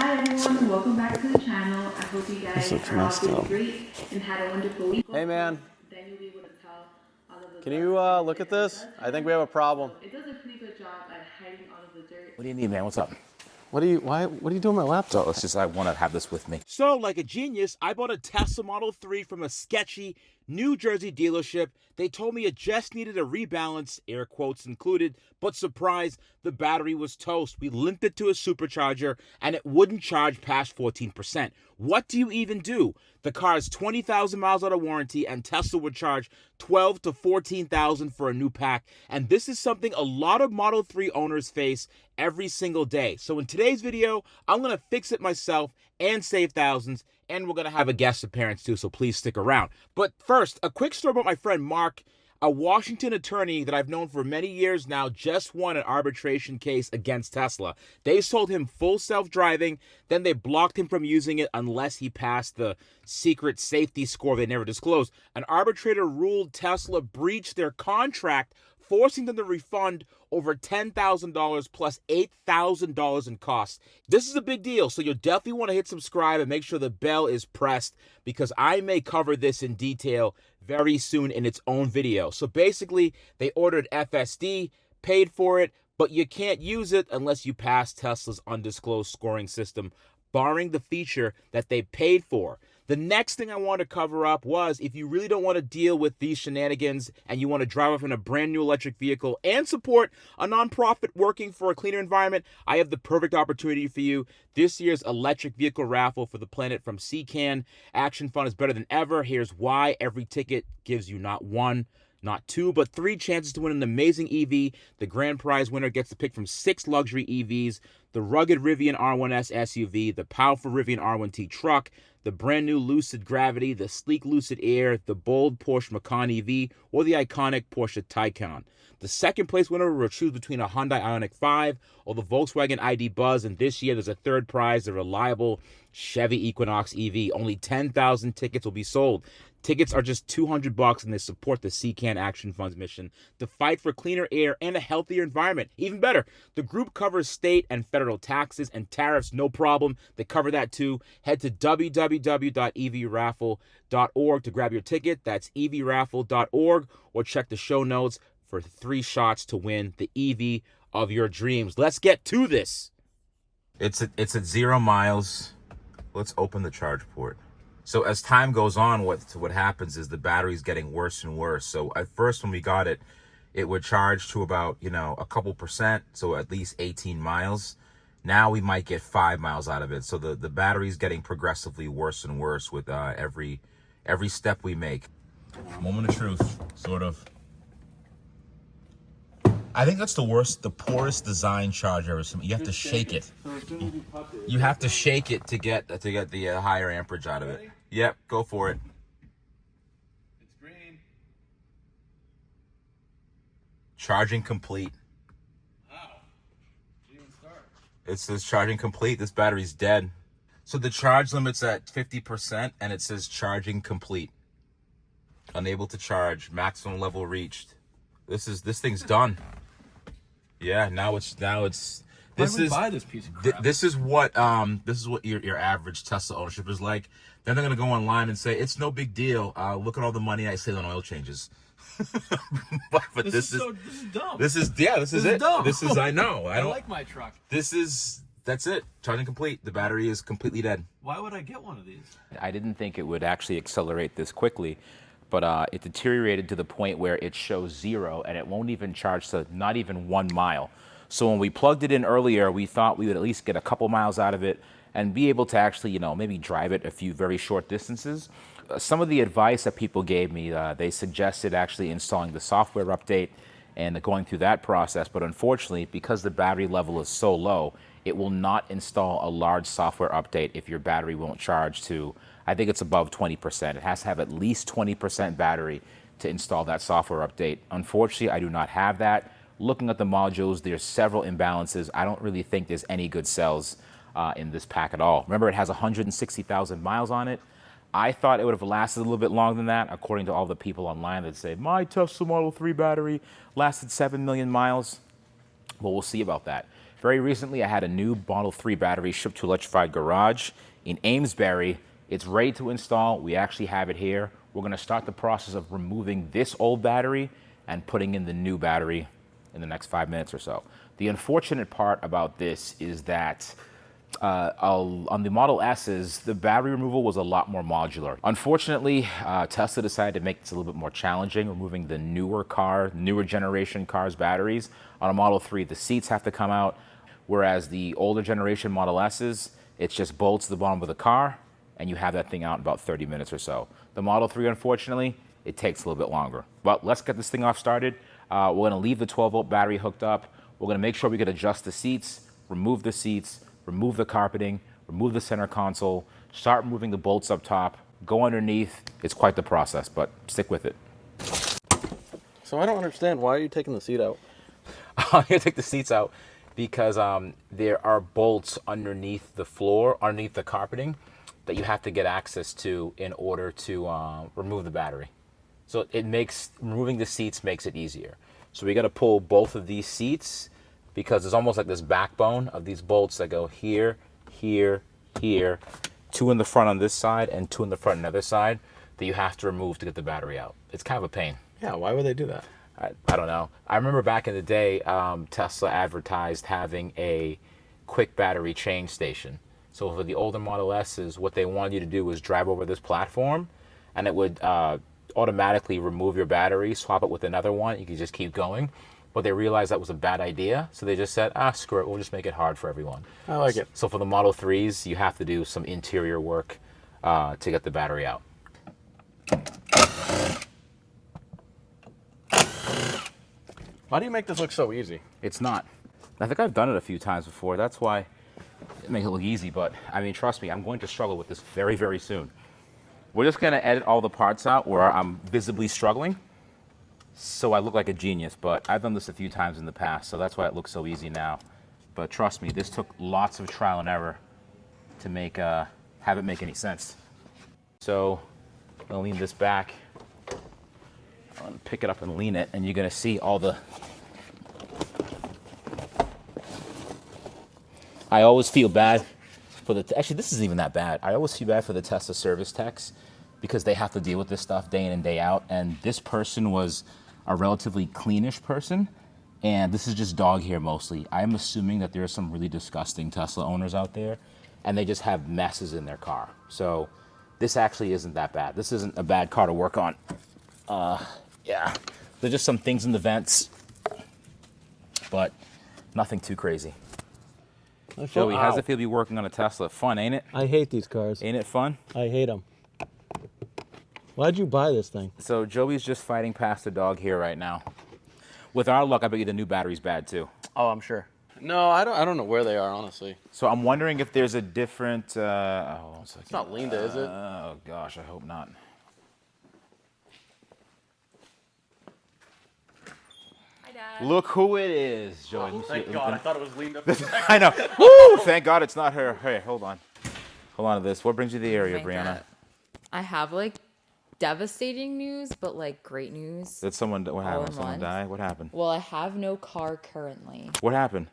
Hi everyone, welcome back to the channel. I hope you guys are all doing great and had a wonderful week. Hey man, Then you'll be able to tell all of the can you look at this? I think we have a problem. it does a pretty good job at hiding all of the dirt. What do you need, man? What's up? What are you doing with my laptop? So let's just, I want to have this with me. So, like a genius, I bought a Tesla Model 3 from a sketchy New Jersey dealership. They told me it just needed a rebalance, air quotes included, but surprise, the battery was toast. We linked it to a supercharger and it wouldn't charge past 14%. What do you even do? The car is 20,000 miles out of warranty and Tesla would charge 12 to 14,000 for a new pack. And this is something a lot of Model 3 owners face every single day. So in today's video, I'm going to fix it myself and save thousands, and we're going to have a guest appearance too, so please stick around. But first, a quick story about my friend Mark. A Washington attorney that I've known for many years now just won an arbitration case against Tesla. They sold him full self-driving, then they blocked him from using it unless he passed the secret safety score they never disclosed. An arbitrator ruled Tesla breached their contract, forcing them to refund over $10,000 plus $8,000 in costs. This is a big deal, so you'll definitely want to hit subscribe and make sure the bell is pressed because I may cover this in detail very soon in its own video. So basically, they ordered FSD, paid for it, but you can't use it unless you pass Tesla's undisclosed scoring system, barring the feature that they paid for. The next thing I want to cover up was if you really don't want to deal with these shenanigans and you want to drive off in a brand new electric vehicle and support a nonprofit working for a cleaner environment, I have the perfect opportunity for you. This year's electric vehicle raffle for the planet from CCAN Action Fund is better than ever. Here's why. Every ticket gives you not one, not two, but three chances to win an amazing EV. The grand prize winner gets to pick from 6 luxury EVs, the rugged Rivian R1S SUV, the powerful Rivian R1T truck, the brand new Lucid Gravity, the sleek Lucid Air, the bold Porsche Macan EV, or the iconic Porsche Taycan. The second place winner will choose between a Hyundai Ioniq 5 or the Volkswagen ID Buzz, and this year there's a third prize, the reliable Chevy Equinox EV. Only 10,000 tickets will be sold. Tickets are just $200 and they support the CCAN Action Fund's mission to fight for cleaner air and a healthier environment. Even better, the group covers state and federal taxes and tariffs, no problem. They cover that too. Head to www.evraffle.org to grab your ticket. That's evraffle.org, or check the show notes for 3 shots to win the EV of your dreams. Let's get to this. It's at 0 miles. Let's open the charge port. So as time goes on, what happens is the battery's getting worse and worse. So at first when we got it, it would charge to about, a couple percent, so at least 18 miles. Now we might get 5 miles out of it. So the battery's getting progressively worse and worse with every step we make. Moment of truth, sort of. I think that's the poorest design charger ever seen. You have to shake it. You have to shake it to get the higher amperage out of it. Yep, go for it. It's green. Charging complete. Wow. Didn't even start. It says charging complete. This battery's dead. So the charge limit's at 50% and it says charging complete. Unable to charge. Maximum level reached. This thing's done. Yeah, now it's Why would we buy this piece of crap? this is what your average Tesla ownership is like. Then they're gonna go online and say it's no big deal. Look at all the money I saved on oil changes. but This is dumb. This is it. Dumb. This is I know. I like my truck. That's it. Charging complete. The battery is completely dead. Why would I get one of these? I didn't think it would actually accelerate this quickly, but it deteriorated to the point where it shows 0 and it won't even charge to not even 1 mile. So when we plugged it in earlier, we thought we would at least get a couple miles out of it and be able to actually, maybe drive it a few very short distances. Some of the advice that people gave me, they suggested actually installing the software update and going through that process. But unfortunately, because the battery level is so low, it will not install a large software update if your battery won't charge to, I think it's above 20%. It has to have at least 20% battery to install that software update. Unfortunately, I do not have that. Looking at the modules, there's several imbalances. I don't really think there's any good cells in this pack at all. Remember, it has 160,000 miles on it. I thought it would have lasted a little bit longer than that, according to all the people online that say, my Tesla Model 3 battery lasted 7 million miles. Well, we'll see about that. Very recently, I had a new Model 3 battery shipped to Electrified Garage in Amesbury. It's ready to install. We actually have it here. We're going to start the process of removing this old battery and putting in the new battery in the next 5 minutes or so. The unfortunate part about this is that on the Model S's, the battery removal was a lot more modular. Unfortunately, Tesla decided to make this a little bit more challenging, removing the newer generation cars' batteries. On a Model 3, the seats have to come out, whereas the older generation Model S's, it's just bolts to the bottom of the car, and you have that thing out in about 30 minutes or so. The Model 3, unfortunately, it takes a little bit longer. But let's get this thing off started. We're going to leave the 12-volt battery hooked up. We're going to make sure we can adjust the seats, remove the seats, remove the carpeting, remove the center console, start removing the bolts up top, go underneath. It's quite the process, but stick with it. So I don't understand. Why are you taking the seat out? I'm going to take the seats out because there are bolts underneath the floor, underneath the carpeting, that you have to get access to in order to remove the battery. So removing the seats makes it easier. So we got to pull both of these seats because there's almost like this backbone of these bolts that go here, here, here, 2 in the front on this side and 2 in the front on the other side that you have to remove to get the battery out. It's kind of a pain. Yeah, why would they do that? I don't know. I remember back in the day, Tesla advertised having a quick battery change station. So for the older Model S's, what they wanted you to do was drive over this platform and it would automatically remove your battery, swap it with another one. You could just keep going. But they realized that was a bad idea. So they just said, screw it. We'll just make it hard for everyone. I like it. So for the Model 3s, you have to do some interior work to get the battery out. Why do you make this look so easy? It's not. I think I've done it a few times before. That's why it makes it look easy. But I mean, trust me, I'm going to struggle with this very, very soon. We're just going to edit all the parts out where I'm visibly struggling so I look like a genius. But I've done this a few times in the past, so that's why it looks so easy now. But trust me, this took lots of trial and error to make have it make any sense. So I'm going to lean this back. I'm going to pick it up and lean it, and you're going to see all the... I always feel bad for the... Actually, this isn't even that bad. I always feel bad for the Tesla service techs because they have to deal with this stuff day in and day out. And this person was a relatively cleanish person, and this is just dog hair mostly. I'm assuming that there are some really disgusting Tesla owners out there, and they just have messes in their car. So this actually isn't that bad. This isn't a bad car to work on. Yeah, there's just some things in the vents, but nothing too crazy. Joey, how's it feel to be working on a Tesla? Fun, ain't it? I hate these cars. Ain't it fun? I hate them. Why'd you buy this thing? So Joey's just fighting past the dog here right now. With our luck, I bet you the new battery's bad too. Oh, I'm sure. No, I don't know where they are, honestly. So I'm wondering if there's a different... It's not Linda, is it? Oh, gosh, I hope not. Look who it is, Joey. Thank God, I thought it was Linda. I know. Woo! Thank God it's not her. Hey, hold on. Hold on to this. What brings you to the area, Brianna? I have like devastating news, but like great news. Did someone? What happened? Someone die? What happened? Well, I have no car currently. What happened?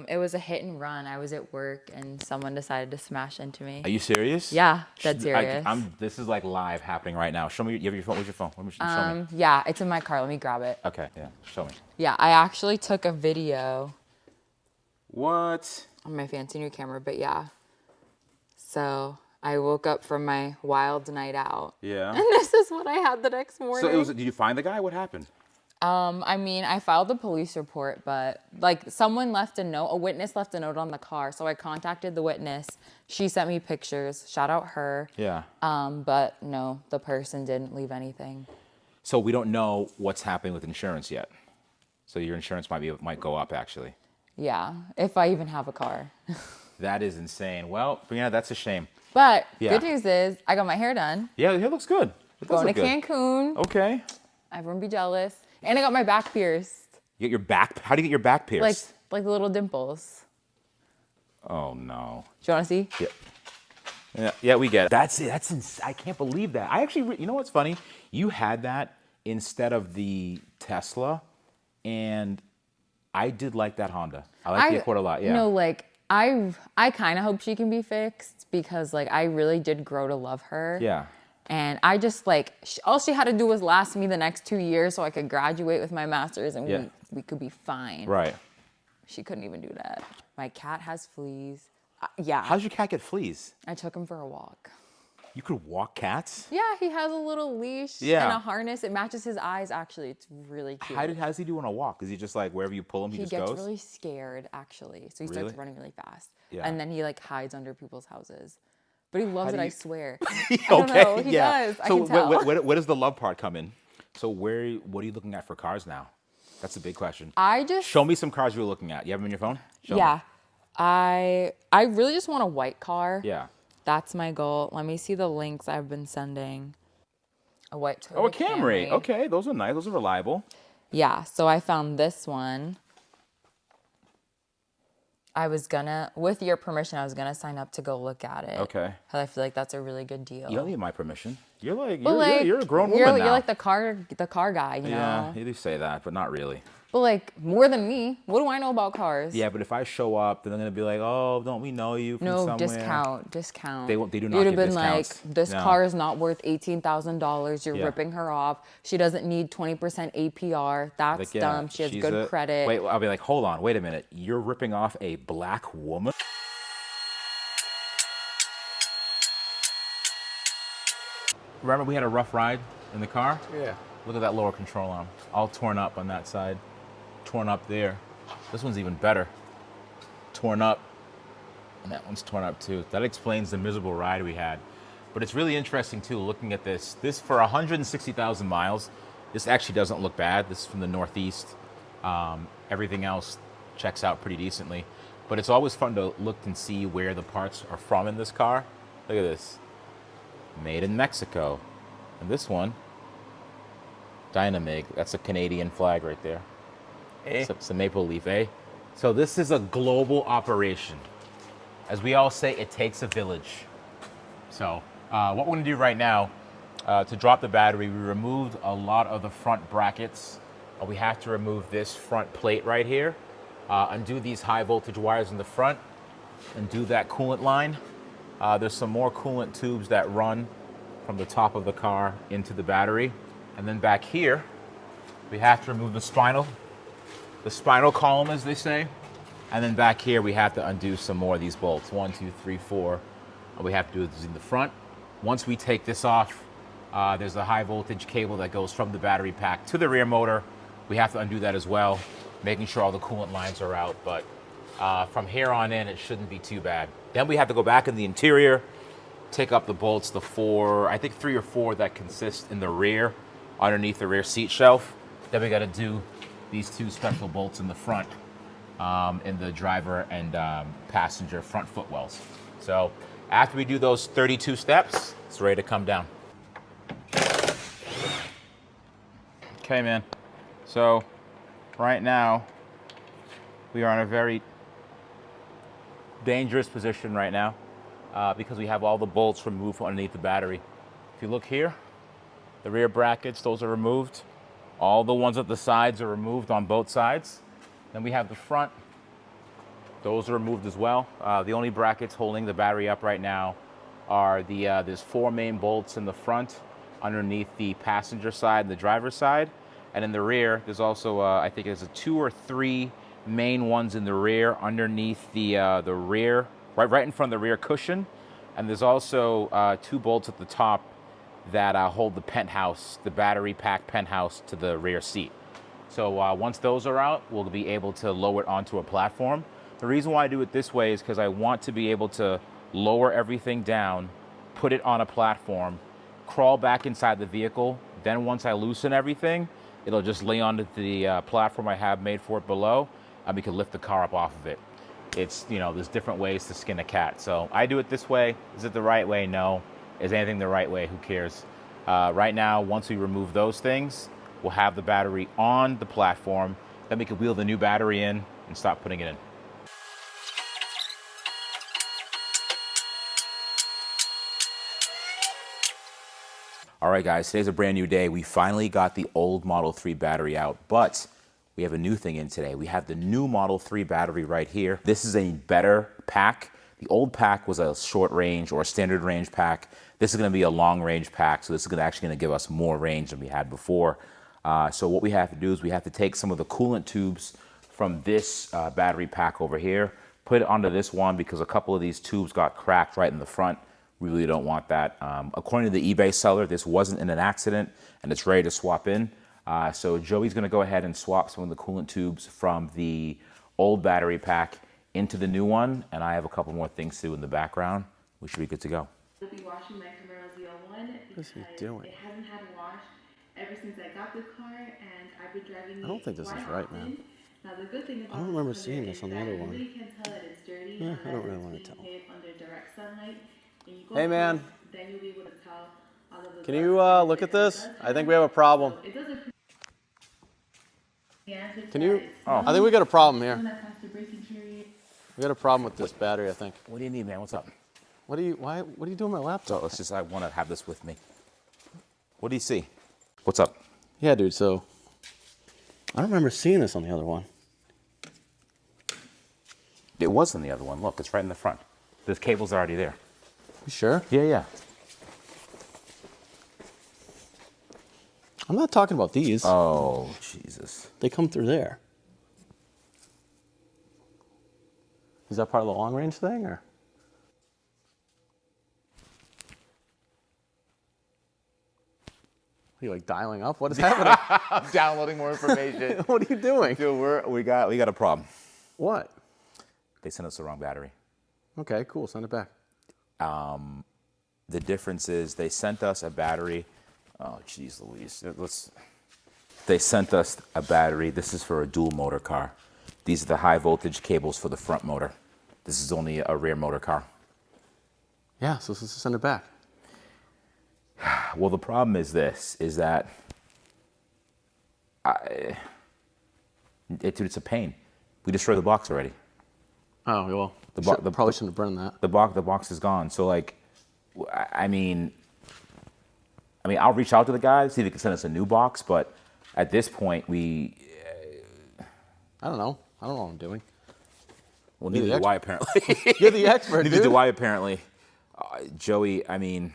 It was a hit and run. I was at work and someone decided to smash into me. Are you serious? Yeah, dead serious. This is like live happening right now. Show me. You have your phone? Where's your phone? Show me. Yeah, it's in my car. Let me grab it. Okay. Yeah. Show me. Yeah, I actually took a video What? on my fancy new camera, but yeah. So I woke up from my wild night out. Yeah. And this is what I had the next morning. So did you find the guy? What happened? I mean, I filed a police report, but like someone left a note, a witness left a note on the car. So I contacted the witness. She sent me pictures. Shout out her. Yeah. But no, the person didn't leave anything. So we don't know what's happening with insurance yet. So your insurance might go up actually. Yeah, if I even have a car. That is insane. Well, Brianna, that's a shame. But Yeah. good news is I got my hair done. Yeah, the hair looks good. It does Going look to good. Cancun. Okay. Everyone be jealous. And I got my back pierced. You get your back? How do you get your back pierced? Like the little dimples. Oh no. Do you want to see? Yeah, we get it. That's it. I can't believe that. I actually, you know what's funny? You had that instead of the Tesla, and I did like that Honda. I like the Accord a lot, yeah. No, like, I kind of hope she can be fixed because, like, I really did grow to love her. Yeah. And I just, like, all she had to do was last me the next 2 years so I could graduate with my master's and we could be fine. Right. She couldn't even do that. My cat has fleas. Yeah. How does your cat get fleas? I took him for a walk. You could walk cats? Yeah, he has a little leash and a harness. It matches his eyes, actually. It's really cute. How does he do on a walk? Is he just like wherever you pull him, he just goes? He gets really scared, actually. So he starts running really fast. Yeah. And then he like hides under people's houses. But he loves it, I swear. Okay, I don't know. He does. I can tell. Where does the love part come in? So what are you looking at for cars now? That's the big question. Show me some cars you were looking at. You have them on your phone? Show me. I really just want a white car. Yeah. That's my goal. Let me see the links I've been sending. A white Toyota Oh, a Camry. Okay, those are nice. Those are reliable. Yeah, so I found this one. I was gonna, with your permission, I was gonna sign up to go look at it. Okay. Because I feel like that's a really good deal. You don't need my permission. You're you're a grown woman now. You're like the car guy, you know? Yeah, you do say that, but not really. But like more than me. What do I know about cars? Yeah, but if I show up, then they're gonna be like, "Oh, don't we know you from somewhere?" Discount. They do not. You'd give have been discounts. like, "This car is not worth $18,000. You're ripping her off. She doesn't need 20% APR. That's Like, yeah, dumb. She has she's good credit." Wait, I'll be like, "Hold on, wait a minute. You're ripping off a black woman?" Remember we had a rough ride in the car? Yeah. Look at that lower control arm. All torn up on that side. Torn up there. This one's even better. Torn up. And that one's torn up too. That explains the miserable ride we had. But it's really interesting too, looking at this. This, for 160,000 miles, this actually doesn't look bad. This is from the Northeast. Everything else checks out pretty decently. But it's always fun to look and see where the parts are from in this car. Look at this. Made in Mexico. And this one, Dynamig. That's a Canadian flag right there. It's a maple leaf, eh? So this is a global operation. As we all say, it takes a village. So what we're gonna do right now, to drop the battery, we removed a lot of the front brackets. We have to remove this front plate right here, undo these high voltage wires in the front, and do that coolant line. There's some more coolant tubes that run from the top of the car into the battery. And then back here, we have to remove the spinal column, as they say. And then back here, we have to undo some more of these bolts. 1, 2, 3, 4. And we have to do this in the front. Once we take this off, there's a high voltage cable that goes from the battery pack to the rear motor. We have to undo that as well, making sure all the coolant lines are out. But from here on in, it shouldn't be too bad. Then we have to go back in the interior, take up the bolts, the 4, I think 3 or 4 that consist in the rear, underneath the rear seat shelf. Then we got to do these 2 special bolts in the front, in the driver and passenger front footwells. So after we do those 32 steps, it's ready to come down. Okay, man. So right now, we are in a very dangerous position right now because we have all the bolts removed from underneath the battery. If you look here, the rear brackets, those are removed. All the ones at the sides are removed on both sides. Then we have the front. Those are removed as well. The only brackets holding the battery up right now are there's 4 main bolts in the front underneath the passenger side and the driver's side. And in the rear, there's also, I think there's 2 or 3 main ones in the rear underneath the rear, right in front of the rear cushion. And there's also 2 bolts at the top that hold the penthouse, the battery pack penthouse to the rear seat. So once those are out, we'll be able to lower it onto a platform. The reason why I do it this way is because I want to be able to lower everything down, put it on a platform, crawl back inside the vehicle. Then once I loosen everything, it'll just lay onto the platform I have made for it below, and we can lift the car up off of it. It's, you know, there's different ways to skin a cat. So I do it this way. Is it the right way? No. Is anything the right way? Who cares? Right now, once we remove those things, we'll have the battery on the platform. Then we can wheel the new battery in and start putting it in. All right, guys, today's a brand new day. We finally got the old Model 3 battery out, but we have a new thing in today. We have the new Model 3 battery right here. This is a better pack. The old pack was a short range or a standard range pack. This is gonna be a long range pack, so this is actually gonna give us more range than we had before. So what we have to do is we have to take some of the coolant tubes from this battery pack over here, put it onto this one because a couple of these tubes got cracked right in the front. We really don't want that. According to the eBay seller, this wasn't in an accident and it's ready to swap in. So Joey's gonna go ahead and swap some of the coolant tubes from the old battery pack into the new one, and I have a couple more things to do in the background. We should be good to go. I'll be washing my Camaro ZL1 because it hasn't had a wash ever since I got the car, and I've been driving it. I don't think this is quite right, often. man. Now the good thing about I don't remember this seeing color this on is the other that one. You really can't tell that it's dirty. Yeah, I don't really unless want it's to tell. being hit under direct sunlight. And you go Hey, man. close, then you'll be able to tell all of the Can dust you and look at it does this? have I think we have a problem. So it doesn't. Yeah, just Can that you? it's I think we got a problem here. when that past the braking period. We got a problem with this battery, I think. What do you need, man? What's up? What are you doing with my laptop? So let's just, I wanna have this with me. What do you see? What's up? Yeah, dude, so I don't remember seeing this on the other one. It was in the other one. Look, it's right in the front. The cable's already there. You sure? Yeah, yeah. I'm not talking about these. Oh, Jesus. They come through there. Is that part of the long range thing, or? Are you like dialing up? What is happening? I'm downloading more information. What are you doing? Dude, we got a problem. What? They sent us the wrong battery. Okay, cool. Send it back. The difference is they sent us a battery. Oh, geez, Louise. They sent us a battery. This is for a dual motor car. These are the high voltage cables for the front motor. This is only a rear motor car. Yeah, so send it back. Well, the problem is this, is that it's a pain. We destroyed the box already. Oh, well, probably shouldn't have burned that. The box is gone. So like, I mean, I'll reach out to the guys, see if they can send us a new box, but at this point, I don't know. I don't know what I'm doing. Well, neither do I, apparently. You're the expert, Neither dude. do I, apparently. Joey, I mean...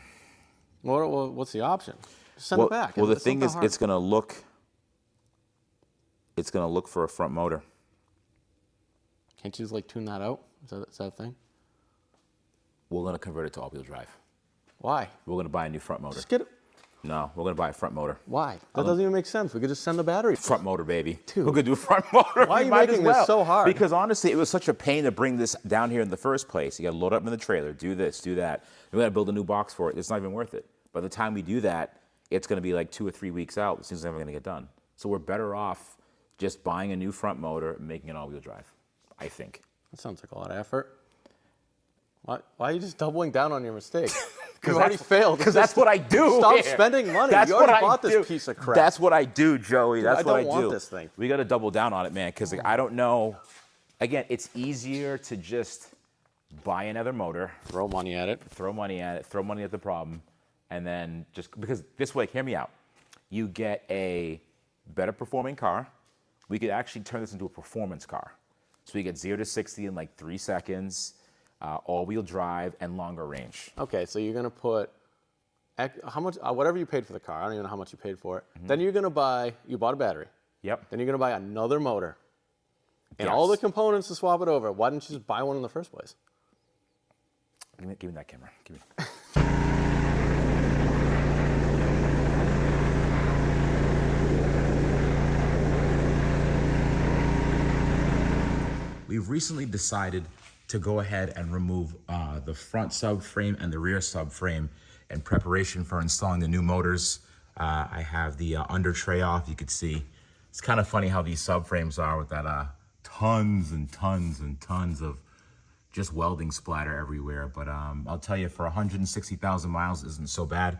What's the option? Just send it back. Well, the thing is, it's going to look for a front motor. Can't you just like tune that out? Is that a thing? We're going to convert it to all-wheel drive. Why? We're going to buy a new front motor. Just get it. No, we're going to buy a front motor. Why? That doesn't even make sense. We could just send the battery. Front motor, baby. Dude. We're going to do a front motor. Why are you Might making as well. this so hard? Because honestly, it was such a pain to bring this down here in the first place. You got to load up in the trailer, do this, do that. We got to build a new box for it. It's not even worth it. By the time we do that, it's going to be like 2 or 3 weeks out. This thing's never going to get done. So we're better off just buying a new front motor and making it all-wheel drive, I think. That sounds like a lot of effort. Why are you just doubling down on your mistake? You already failed. Because that's what I do. Stop here. spending money. That's You already what I bought do. this piece of crap. That's what I do, Joey. That's what I do. I don't want this thing. We got to double down on it, man, because I don't know. Again, it's easier to just buy another motor, Throw money at it. throw money at the problem, and then just, because this way, hear me out. You get a better performing car. We could actually turn this into a performance car. So you get 0 to 60 in like 3 seconds, all-wheel drive, and longer range. Okay, so you're gonna put how much? Whatever you paid for the car. I don't even know how much you paid for it. Then you're gonna buy. You bought a battery. Yep. Then you're gonna buy another motor. And Yes. all the components to swap it over. Why didn't you just buy one in the first place? Give me that camera. Give me. We've recently decided to go ahead and remove the front subframe and the rear subframe in preparation for installing the new motors. I have the under tray off. You can see it's kind of funny how these subframes are with that tons and tons and tons of just welding splatter everywhere. But I'll tell you, for 160,000 miles, it isn't so bad.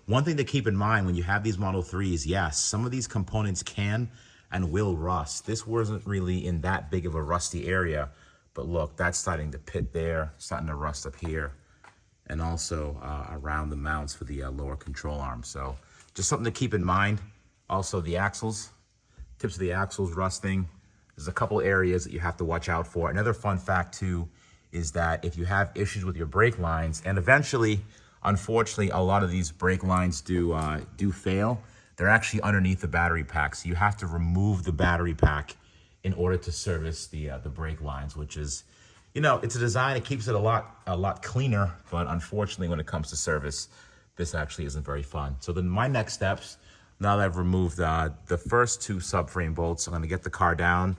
One thing to keep in mind when you have these Model 3s, yes, some of these components can and will rust. This wasn't really in that big of a rusty area, but look, that's starting to pit there, starting to rust up here, and also around the mounts for the lower control arm. So just something to keep in mind. Also the axles, tips of the axles rusting. There's a couple areas that you have to watch out for. Another fun fact too is that if you have issues with your brake lines, and eventually, unfortunately, a lot of these brake lines do fail, they're actually underneath the battery pack. So you have to remove the battery pack in order to service the brake lines, which is, you know, it's a design, it keeps it a lot cleaner, but unfortunately when it comes to service, this actually isn't very fun. So then my next steps, now that I've removed the first 2 subframe bolts, I'm gonna get the car down,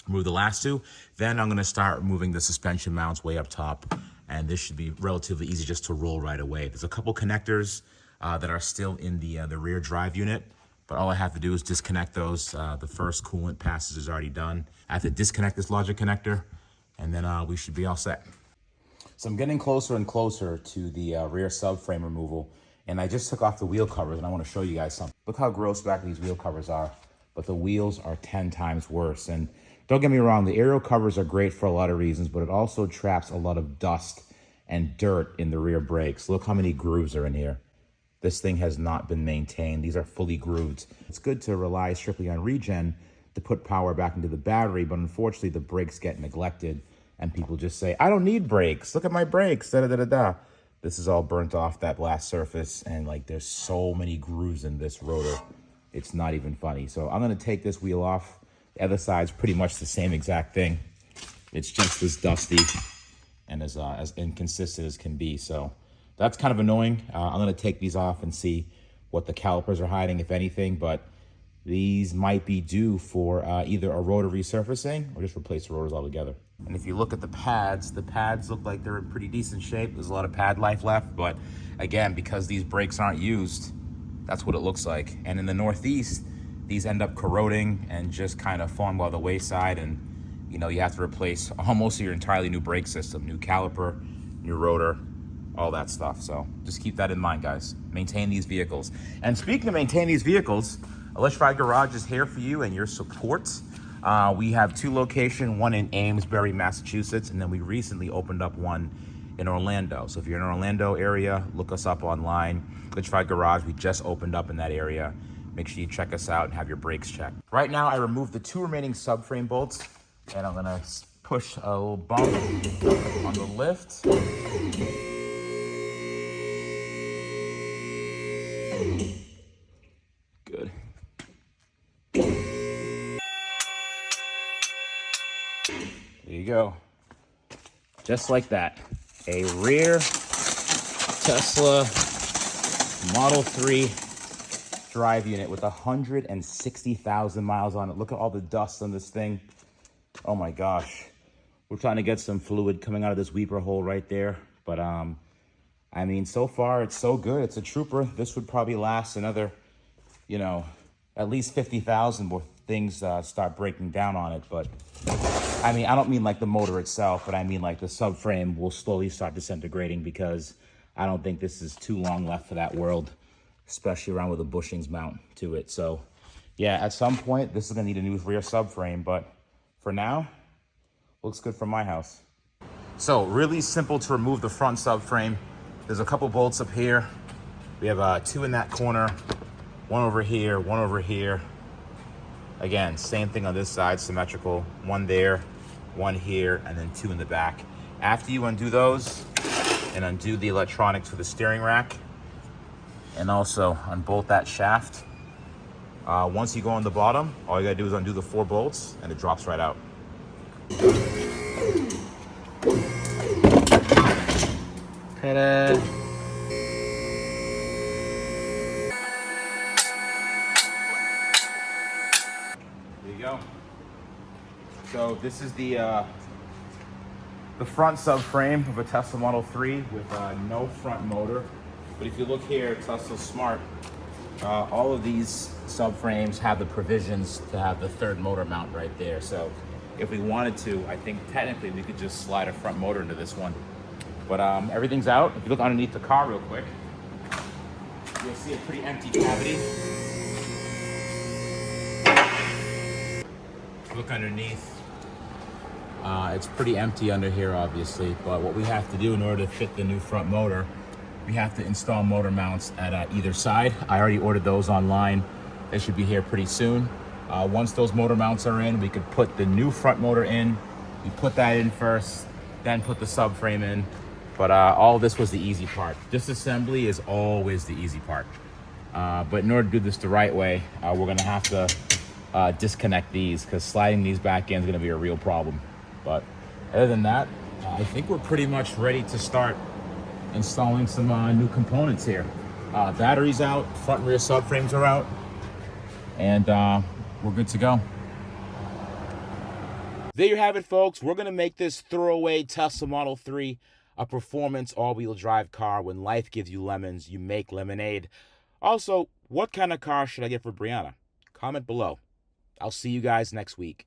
remove the last 2, then I'm gonna start removing the suspension mounts way up top, and this should be relatively easy just to roll right away. There's a couple connectors that are still in the rear drive unit, but all I have to do is disconnect those. The first coolant passage is already done. I have to disconnect this logic connector, and then we should be all set. So I'm getting closer and closer to the rear subframe removal, and I just took off the wheel covers, and I want to show you guys something. Look how gross back these wheel covers are, but the wheels are 10 times worse. And don't get me wrong, the aerial covers are great for a lot of reasons, but it also traps a lot of dust and dirt in the rear brakes. Look how many grooves are in here. This thing has not been maintained. These are fully grooved. It's good to rely strictly on regen to put power back into the battery, but unfortunately the brakes get neglected and people just say, I don't need brakes. Look at my brakes, da-da-da-da-da. This is all burnt off that blast surface, and like there's so many grooves in this rotor. It's not even funny. So I'm gonna take this wheel off. The other side's pretty much the same exact thing. It's just as dusty and as inconsistent as can be. So that's kind of annoying. I'm gonna take these off and see what the calipers are hiding, if anything, but these might be due for either a rotor resurfacing or just replace the rotors altogether. And if you look at the pads look like they're in pretty decent shape. There's a lot of pad life left, but again, because these brakes aren't used, that's what it looks like. And in the Northeast, these end up corroding and just kind of falling by the wayside, and you know, you have to replace almost your entirely new brake system, new caliper, new rotor, all that stuff. So just keep that in mind, guys. Maintain these vehicles. And speaking of maintain these vehicles, Electrified Garage is here for you and your support. We have 2 locations, one in Amesbury, Massachusetts, and then we recently opened up one in Orlando. So if you're in the Orlando area, look us up online. Electrified Garage, we just opened up in that area. Make sure you check us out and have your brakes checked. Right now, I removed the 2 remaining subframe bolts, and I'm gonna push a little bump on the lift. Good. There you go. Just like that. A rear Tesla Model 3 drive unit with 160,000 miles on it. Look at all the dust on this thing. Oh my gosh. We're trying to get some fluid coming out of this weeper hole right there. But I mean, so far it's so good. It's a trooper. This would probably last another, you know, at least 50,000 before things start breaking down on it. But I mean, I don't mean like the motor itself, but I mean like the subframe will slowly start disintegrating, because I don't think this is too long left for that world, especially around with a bushings mount to it. So yeah, at some point this is gonna need a new rear subframe, but for now, looks good from my house. So really simple to remove the front subframe. There's a couple bolts up here. We have 2 in that corner, 1 over here, 1 over here. Again, same thing on this side, symmetrical. 1 there, 1 here, and then 2 in the back. After you undo those and undo the electronics for the steering rack, and also unbolt that shaft, once you go on the bottom, all you gotta do is undo the 4 bolts and it drops right out. Ta-da! There you go. So this is the front subframe of a Tesla Model 3 with no front motor. But if you look here, Tesla's smart. All of these subframes have the provisions to have the 3rd motor mount right there. So if we wanted to, I think technically we could just slide a front motor into this one. But everything's out. If you look underneath the car real quick, you'll see a pretty empty cavity. Look underneath. It's pretty empty under here, obviously, but what we have to do in order to fit the new front motor, we have to install motor mounts at either side. I already ordered those online. They should be here pretty soon. Once those motor mounts are in, we could put the new front motor in. We put that in first, then put the subframe in. But all this was the easy part. Disassembly is always the easy part. But in order to do this the right way, we're gonna have to disconnect these, because sliding these back in is gonna be a real problem. But other than that, I think we're pretty much ready to start installing some new components here. Batteries out, front and rear subframes are out, and we're good to go. There you have it, folks. We're going to make this throwaway Tesla Model 3 a performance all-wheel drive car. When life gives you lemons, you make lemonade. Also, what kind of car should I get for Brianna? Comment below. I'll see you guys next week.